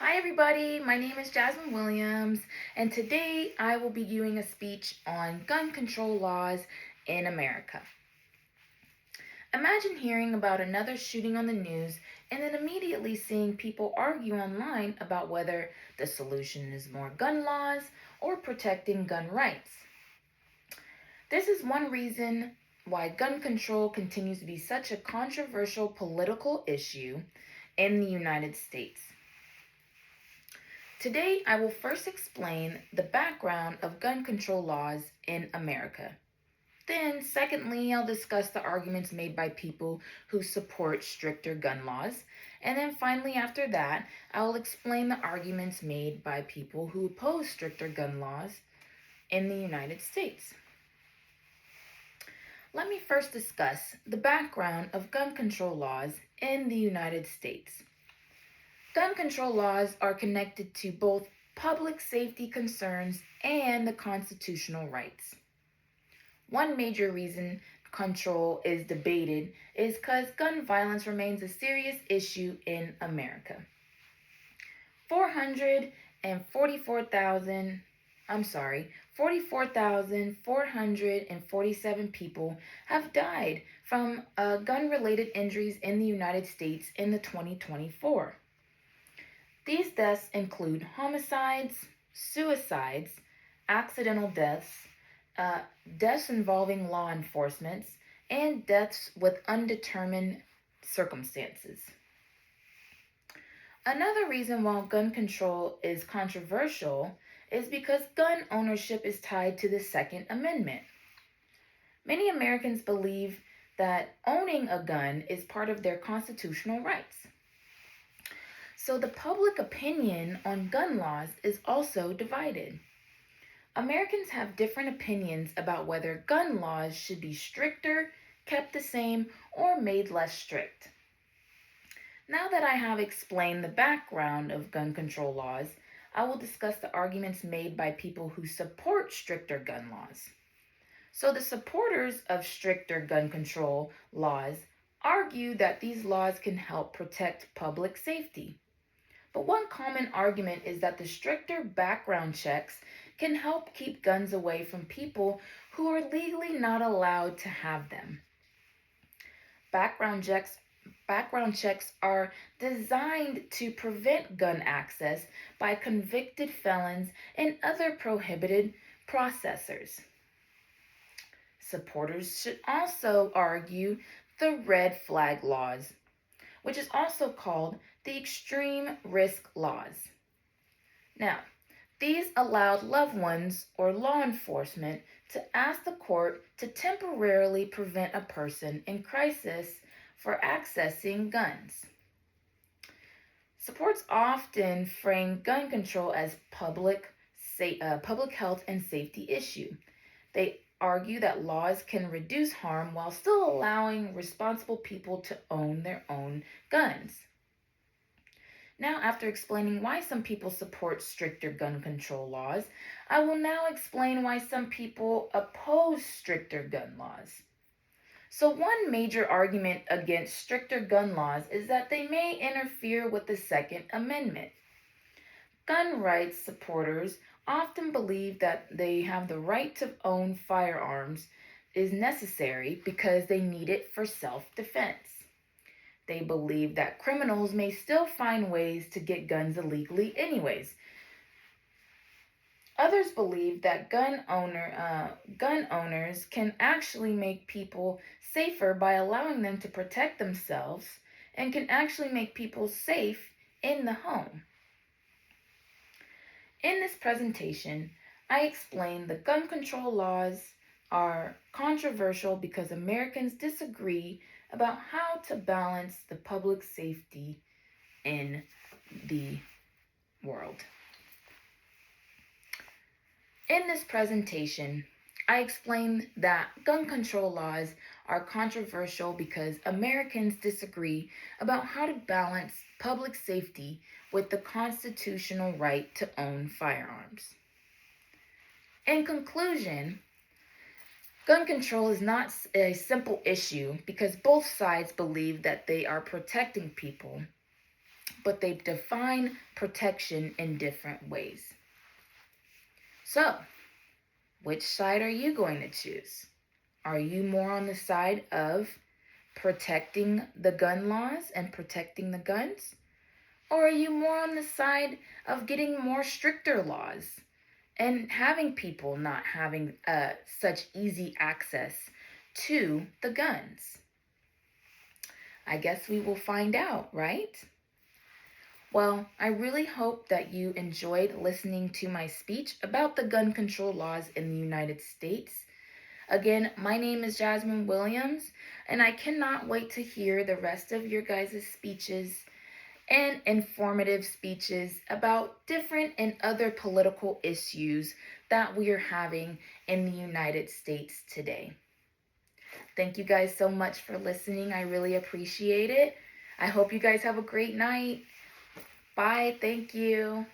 Hi, everybody. My name is Jasmine Williams, and today I will be giving a speech on gun control laws in America. Imagine hearing about another shooting on the news and then immediately seeing people argue online about whether the solution is more gun laws or protecting gun rights. This is one reason why gun control continues to be such a controversial political issue in the United States. Today, I will first explain the background of gun control laws in America. Then, secondly, I'll discuss the arguments made by people who support stricter gun laws. And then finally, after that, I will explain the arguments made by people who oppose stricter gun laws in the United States. Let me first discuss the background of gun control laws in the United States. Gun control laws are connected to both public safety concerns and the constitutional rights. One major reason control is debated is because gun violence remains a serious issue in America. 44,447 people have died from gun-related injuries in the United States in the 2024. These deaths include homicides, suicides, accidental deaths, deaths involving law enforcement, and deaths with undetermined circumstances. Another reason why gun control is controversial is because gun ownership is tied to the Second Amendment. Many Americans believe that owning a gun is part of their constitutional rights. So the public opinion on gun laws is also divided. Americans have different opinions about whether gun laws should be stricter, kept the same, or made less strict. Now that I have explained the background of gun control laws, I will discuss the arguments made by people who support stricter gun laws. So the supporters of stricter gun control laws argue that these laws can help protect public safety. But one common argument is that the stricter background checks can help keep guns away from people who are legally not allowed to have them. Background checks are designed to prevent gun access by convicted felons and other prohibited processors. Supporters should also argue the red flag laws, which is also called the extreme risk laws. Now, these allowed loved ones or law enforcement to ask the court to temporarily prevent a person in crisis for accessing guns. Supports often frame gun control as public health and safety issue. They argue that laws can reduce harm while still allowing responsible people to own their own guns. Now, after explaining why some people support stricter gun control laws, I will now explain why some people oppose stricter gun laws. So, one major argument against stricter gun laws is that they may interfere with the Second Amendment. Gun rights supporters often believe that they have the right to own firearms is necessary because they need it for self-defense. They believe that criminals may still find ways to get guns illegally anyways. Others believe that gun owners can actually make people safer by allowing them to protect themselves and can actually make people safe in the home. In this presentation, I explain the gun control laws are controversial because Americans disagree about how to balance the public safety in the world. In this presentation, I explain that gun control laws are controversial because Americans disagree about how to balance public safety with the constitutional right to own firearms. In conclusion, gun control is not a simple issue because both sides believe that they are protecting people, but they define protection in different ways. So, which side are you going to choose? Are you more on the side of protecting the gun laws and protecting the guns? Or are you more on the side of getting more stricter laws and having people not having such easy access to the guns? I guess we will find out, right? Well, I really hope that you enjoyed listening to my speech about the gun control laws in the United States. Again, my name is Jasmine Williams, and I cannot wait to hear the rest of your guys' speeches and informative speeches about different and other political issues that we are having in the United States today. Thank you guys so much for listening. I really appreciate it. I hope you guys have a great night. Bye. Thank you.